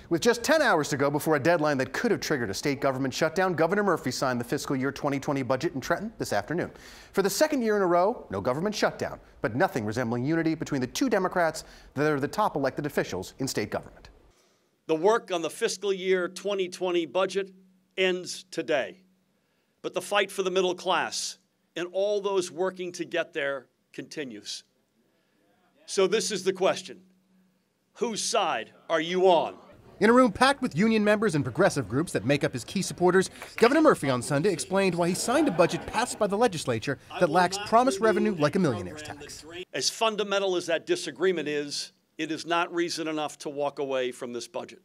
With just 10 hours to go before a deadline that could have triggered a state government shutdown, Governor Murphy signed the fiscal year 2020 budget in Trenton this afternoon. For the second year in a row, no government shutdown, but nothing resembling unity between the two Democrats that are the top elected officials in state government. The work on the fiscal year 2020 budget ends today, but the fight for the middle class and all those working to get there continues. So this is the question: whose side are you on? In a room packed with union members and progressive groups that make up his key supporters, Governor Murphy on Sunday explained why he signed a budget passed by the legislature that lacks promised revenue like a millionaire's tax. As fundamental as that disagreement is, it is not reason enough to walk away from this budget.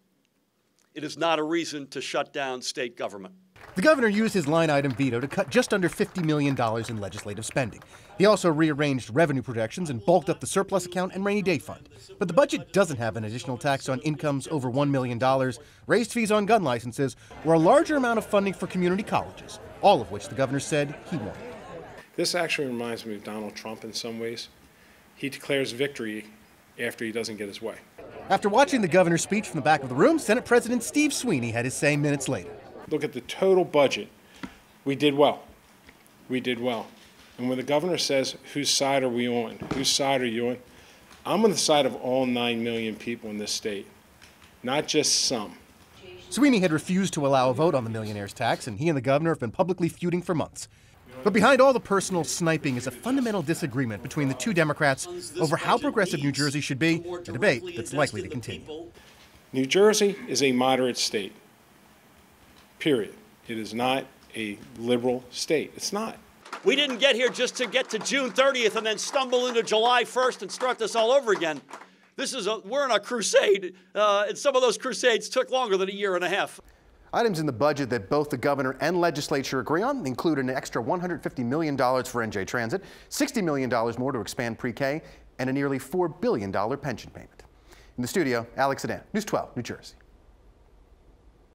It is not a reason to shut down state government. The governor used his line-item veto to cut just under $50 million in legislative spending. He also rearranged revenue projections and bulked up the surplus account and rainy day fund. But the budget doesn't have an additional tax on incomes over $1 million, raised fees on gun licenses, or a larger amount of funding for community colleges, all of which the governor said he wanted. This actually reminds me of Donald Trump in some ways. He declares victory after he doesn't get his way. After watching the governor's speech from the back of the room, Senate President Steve Sweeney had his say minutes later. Look at the total budget. We did well. We did well. And when the governor says, whose side are we on? Whose side are you on? I'm on the side of all 9 million people in this state, not just some. Sweeney had refused to allow a vote on the millionaire's tax, and he and the governor have been publicly feuding for months. But behind all the personal sniping is a fundamental disagreement between the two Democrats over how progressive New Jersey should be, a debate that's likely to continue. New Jersey is a moderate state, period. It is not a liberal state. It's not. We didn't get here just to get to June 30th and then stumble into July 1st and start this all over again. We're on a crusade, and some of those crusades took longer than a year and a half. Items in the budget that both the governor and legislature agree on include an extra $150 million for NJ Transit, $60 million more to expand pre-K, and a nearly $4 billion pension payment. In the studio, Alex Sedan, News 12, New Jersey.